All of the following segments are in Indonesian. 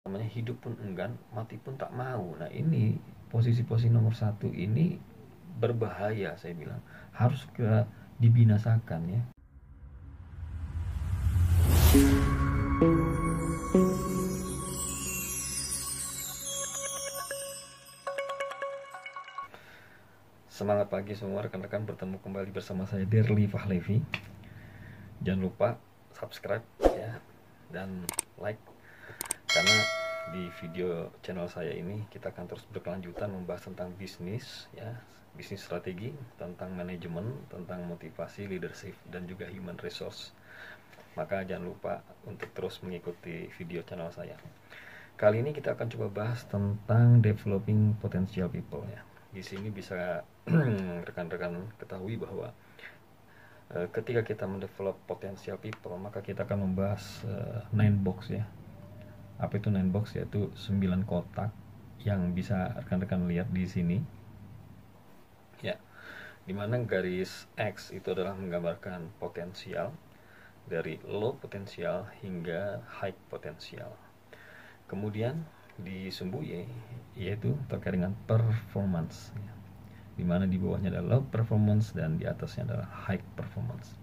namanya hidup pun enggan, mati pun tak mau. Nah ini posisi-posisi nomor satu ini berbahaya, saya bilang harus ke dibinasakan ya. Semangat pagi semua rekan-rekan, bertemu kembali bersama saya Derli Fahlevi. Jangan lupa subscribe ya dan like, karena di video channel saya ini kita akan terus berkelanjutan membahas tentang bisnis ya, bisnis strategi, tentang manajemen, tentang motivasi, leadership, dan juga human resource. Maka jangan lupa untuk terus mengikuti video channel saya. Kali ini kita akan coba bahas tentang developing potential people ya. Di sini bisa rekan-rekan ketahui bahwa ketika kita mendevelop potential people, maka kita akan membahas 9 box ya. Apa itu 9 box? Yaitu 9 kotak yang bisa rekan-rekan lihat di sini ya, dimana garis X itu adalah menggambarkan potensial dari low potensial hingga high potensial. Kemudian di sumbu Y yaitu terkait dengan performance ya, dimana di bawahnya adalah low performance dan di atasnya adalah high performance.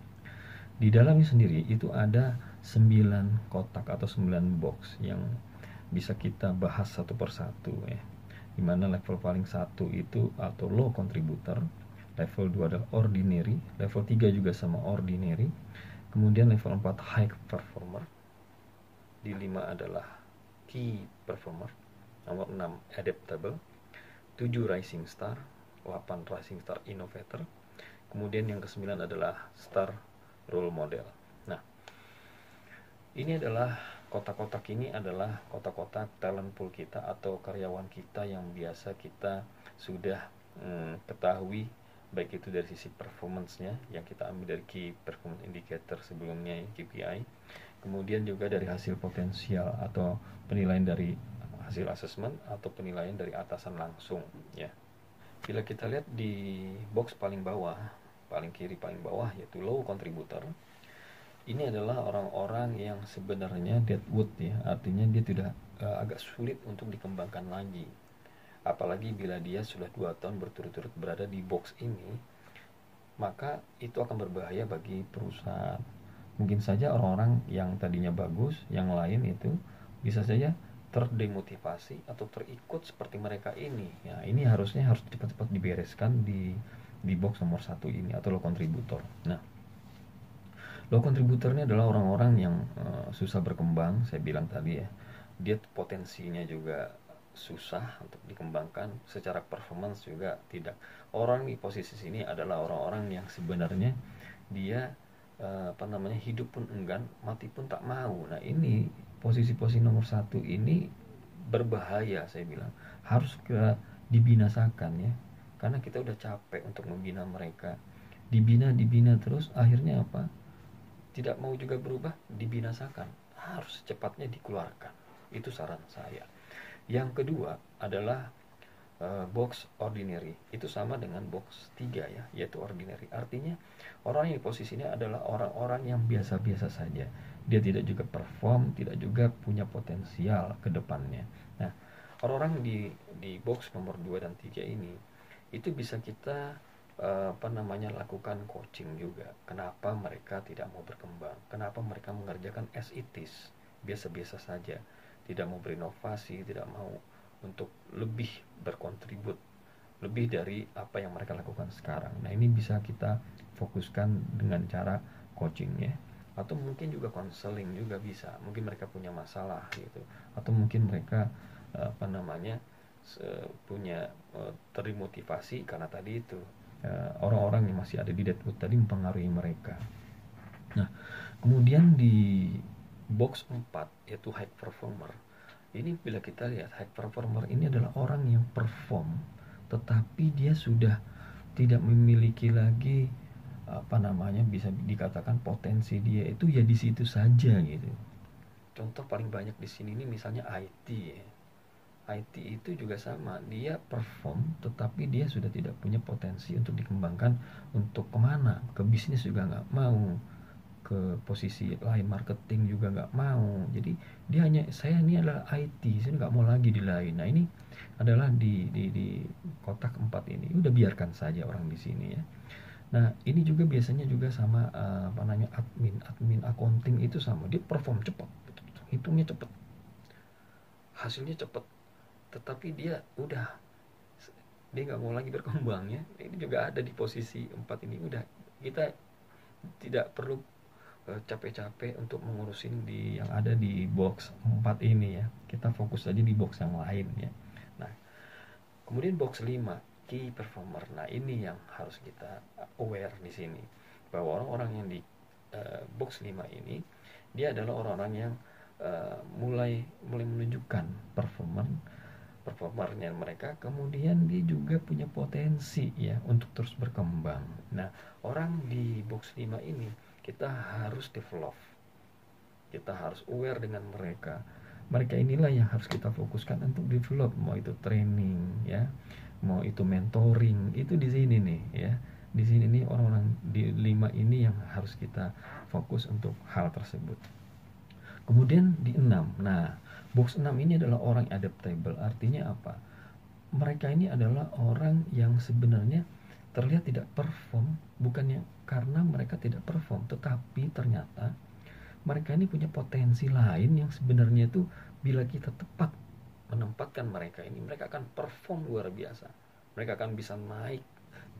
Di dalamnya sendiri itu ada 9 kotak atau 9 box yang bisa kita bahas satu persatu ya. Dimana level paling satu itu atau low contributor, level 2 adalah ordinary, level 3 juga sama ordinary, kemudian level 4 high performer, di 5 adalah key performer, nomor 6 adaptable, 7 rising star, 8 rising star innovator, kemudian yang ke-9 adalah star role model. Nah, ini adalah kotak-kotak ini adalah kotak-kotak talent pool kita atau karyawan kita yang biasa kita sudah ketahui, baik itu dari sisi performance-nya yang kita ambil dari key performance indicator sebelumnya KPI, kemudian juga dari hasil potensial atau penilaian dari hasil assessment atau penilaian dari atasan langsung ya. Bila kita lihat di box paling bawah, paling kiri paling bawah, yaitu low contributor, ini adalah orang-orang yang sebenarnya deadwood ya, artinya dia tidak agak sulit untuk dikembangkan lagi. Apalagi bila dia sudah 2 tahun berturut-turut berada di box ini, maka itu akan berbahaya bagi perusahaan. Mungkin saja orang-orang yang tadinya bagus, yang lain itu bisa saja terdemotivasi atau terikut seperti mereka ini. Ya, ini harus cepat-cepat dibereskan di box nomor 1 ini atau low contributor. Nah, low contributor ini adalah orang-orang yang susah berkembang, saya bilang tadi ya. Dia potensinya juga susah untuk dikembangkan, secara performance juga tidak. Orang di posisi sini adalah orang-orang yang sebenarnya dia hidup pun enggan, mati pun tak mau. Nah ini posisi-posisi nomor 1 ini berbahaya, saya bilang harus dibinasakan ya, karena kita udah capek untuk membina mereka. Dibina terus, akhirnya apa? Tidak mau juga berubah, dibinasakan. Harus secepatnya dikeluarkan. Itu saran saya. Yang kedua adalah box ordinary. Itu sama dengan box 3 ya, yaitu ordinary. Artinya orang yang di posisi ini adalah orang-orang yang biasa-biasa saja. Dia tidak juga perform, tidak juga punya potensial ke depannya. Nah, orang-orang di box nomor 2 dan 3 ini itu bisa kita lakukan coaching juga. Kenapa mereka tidak mau berkembang? Kenapa mereka mengerjakan as it is, biasa-biasa saja, tidak mau berinovasi, tidak mau untuk lebih berkontribut lebih dari apa yang mereka lakukan sekarang. Nah ini bisa kita fokuskan dengan cara coaching ya, atau mungkin juga konseling juga bisa. Mungkin mereka punya masalah gitu, atau mungkin mereka punya terimotivasi karena tadi itu orang-orang yang masih ada di deadwood tadi mempengaruhi mereka. Nah kemudian di box 4 yaitu high performer. Ini bila kita lihat high performer ini adalah orang yang perform, tetapi dia sudah tidak memiliki lagi bisa dikatakan potensi dia itu ya di situ saja gitu. Contoh paling banyak di sini ini misalnya IT ya. IT itu juga sama, dia perform tetapi dia sudah tidak punya potensi untuk dikembangkan untuk kemana, ke bisnis juga nggak mau. ke posisi lain, marketing juga nggak mau. Jadi dia hanya, saya ini adalah IT, saya nggak mau lagi di lain. Nah ini adalah di kotak 4 ini, udah biarkan saja orang di sini ya. Nah ini juga biasanya juga sama admin accounting itu sama, dia perform cepat, hitungnya cepat, hasilnya cepat, tetapi dia nggak mau lagi berkembang ya. Ini juga ada di posisi 4 ini. Udah, kita tidak perlu capek-capek untuk mengurusin di yang ada di box 4 ini ya. Kita fokus aja di box yang lain ya. Nah, kemudian box 5, key performer. Nah, ini yang harus kita aware di sini, bahwa orang-orang yang di box 5 ini, dia adalah orang-orang yang mulai menunjukkan performernya mereka, kemudian dia juga punya potensi ya untuk terus berkembang. Nah, orang di box 5 ini kita harus develop, kita harus aware dengan mereka. Mereka inilah yang harus kita fokuskan untuk develop, mau itu training ya, mau itu mentoring, itu di sini nih ya. Di sini nih orang-orang di 5 ini yang harus kita fokus untuk hal tersebut. Kemudian di 6. Nah, box 6 ini adalah orang adaptable. Artinya apa? Mereka ini adalah orang yang sebenarnya terlihat tidak perform, bukannya karena mereka tidak perform, tetapi ternyata mereka ini punya potensi lain yang sebenarnya itu bila kita tepat menempatkan mereka ini, mereka akan perform luar biasa. Mereka akan bisa naik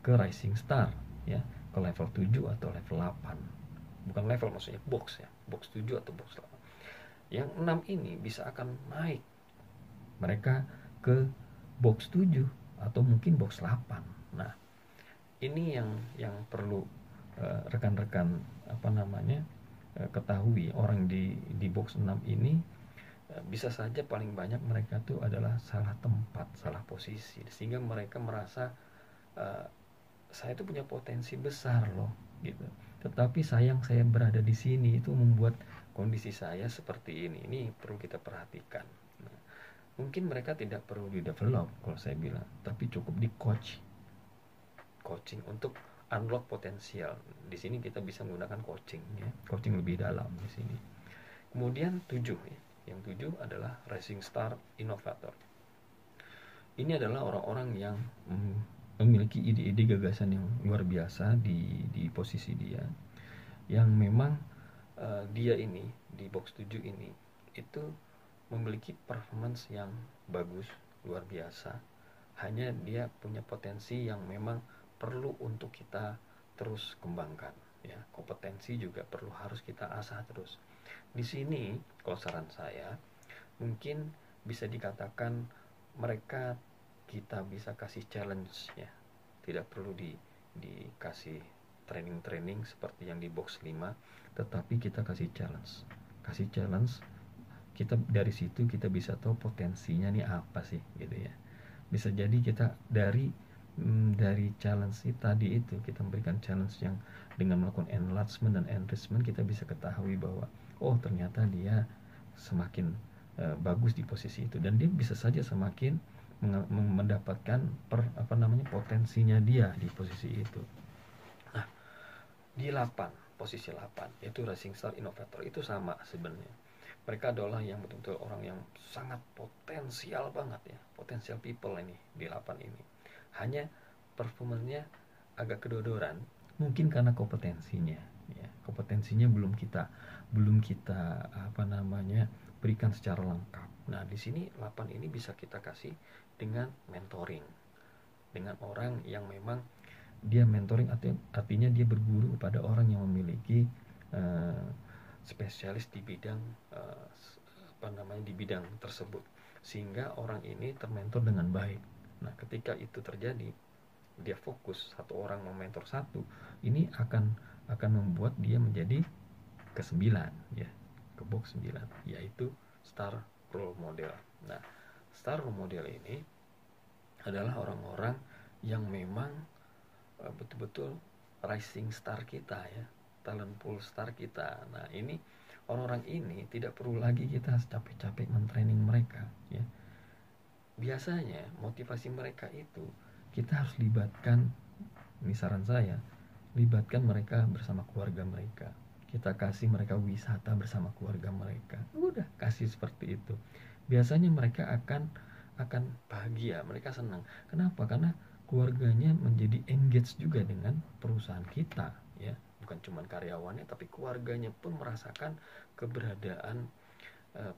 ke rising star ya, ke level 7 atau level 8. Bukan level, maksudnya box ya, box 7 atau box 8. Yang 6 ini bisa akan naik mereka ke box 7 atau mungkin box 8. Nah, ini yang perlu rekan-rekan ketahui. Orang di box 6 ini bisa saja paling banyak mereka tuh adalah salah tempat, salah posisi, sehingga mereka merasa saya tuh punya potensi besar loh gitu. Tetapi sayang saya berada di sini, itu membuat kondisi saya seperti ini. Ini perlu kita perhatikan. Nah, mungkin mereka tidak perlu di develop kalau saya bilang, tapi cukup di coaching untuk unlock potensial. Di sini kita bisa menggunakan coaching ya, coaching lebih dalam di sini. Kemudian 7 ya. Yang 7 adalah rising star innovator. Ini adalah orang-orang yang memiliki ide-ide gagasan yang luar biasa di posisi dia, yang memang dia ini di box 7 ini itu memiliki performance yang bagus, luar biasa. Hanya dia punya potensi yang memang perlu untuk kita terus kembangkan ya. Kompetensi juga harus kita asah terus. Di sini kalau saran saya, mungkin bisa dikatakan mereka kita bisa kasih challenge ya. Tidak perlu dikasih training seperti yang di box 5, tetapi kita kasih challenge. Kita dari situ kita bisa tahu potensinya nih apa sih gitu ya. Bisa jadi kita dari challenge tadi itu, kita memberikan challenge yang dengan melakukan enlargement dan enrichment, kita bisa ketahui bahwa oh ternyata dia semakin bagus di posisi itu, dan dia bisa saja semakin mendapatkan potensinya dia di posisi itu. Nah, di 8, posisi 8 yaitu rising star innovator, itu sama sebenarnya. Mereka adalah yang betul-betul orang yang sangat potensial banget ya, potensial people ini di 8 ini. Hanya performanya agak kedodoran, mungkin karena kompetensinya ya. Kompetensinya belum kita berikan secara lengkap. Nah, di sini 8 ini bisa kita kasih dengan mentoring, dengan orang yang memang dia mentoring, artinya dia berguru kepada orang yang memiliki spesialis di bidang di bidang tersebut, sehingga orang ini termentor dengan baik. Nah, ketika itu terjadi, dia fokus, satu orang mementor satu, ini akan membuat dia menjadi ke-9 ya, ke box 9, yaitu star role model. Nah, star role model ini adalah orang-orang yang memang betul-betul rising star kita ya, talent pool star kita. Nah, ini orang-orang ini tidak perlu lagi kita capek-capek mentraining mereka ya. Biasanya motivasi mereka itu kita harus libatkan, ini saran saya, libatkan mereka bersama keluarga mereka. kita kasih mereka wisata bersama keluarga mereka, udah kasih seperti itu, biasanya mereka akan bahagia, mereka senang. Kenapa? Karena keluarganya menjadi engage juga dengan perusahaan kita, ya. Bukan cuma karyawannya, tapi keluarganya pun merasakan keberadaan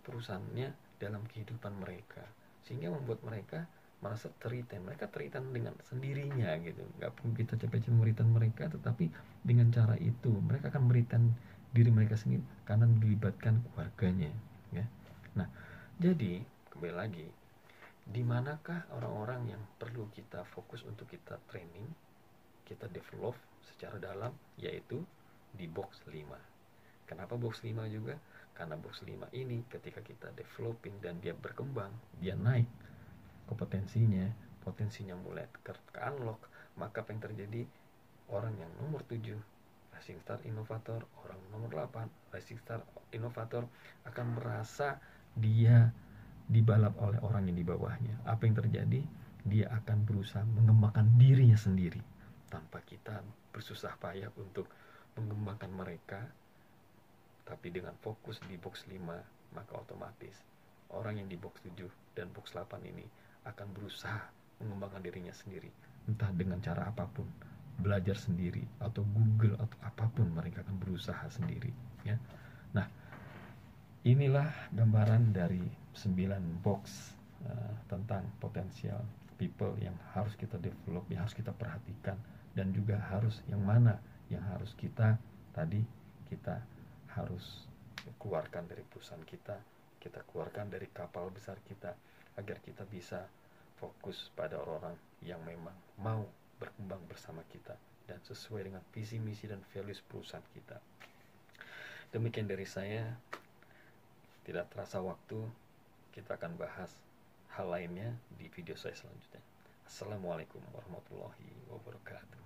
perusahaannya dalam kehidupan mereka, sehingga membuat mereka merasa teritan. Mereka teritan dengan sendirinya gitu, nggak perlu kita capek-capek meritan mereka, tetapi dengan cara itu mereka akan meritan diri mereka sendiri karena melibatkan keluarganya, ya. Nah, jadi kembali lagi, di manakah orang-orang yang perlu kita fokus untuk kita training, kita develop secara dalam, yaitu di box 5. Kenapa box 5 juga? Karena box 5 ini ketika kita developing dan dia berkembang, dia naik potensinya mulai ke unlock, maka apa yang terjadi? Orang yang nomor 7 Rising Star Inovator, orang nomor 8 Rising Star Inovator akan merasa dia dibalap oleh orang yang di bawahnya. Apa yang terjadi? Dia akan berusaha mengembangkan dirinya sendiri tanpa kita bersusah payah untuk mengembangkan mereka. Tapi dengan fokus di box 5, maka otomatis orang yang di box 7 dan box 8 ini akan berusaha mengembangkan dirinya sendiri, entah dengan cara apapun, belajar sendiri atau Google atau apapun, mereka akan berusaha sendiri, ya. Nah, inilah gambaran dari 9 box tentang potensial people yang harus kita develop, yang harus kita perhatikan, dan juga harus yang mana yang harus kita harus keluarkan dari perusahaan kita keluarkan dari kapal besar kita, agar kita bisa fokus pada orang-orang yang memang mau berkembang bersama kita dan sesuai dengan visi misi dan values perusahaan kita. Demikian dari saya. Tidak terasa waktu, kita akan bahas hal lainnya di video saya selanjutnya. Assalamualaikum warahmatullahi wabarakatuh.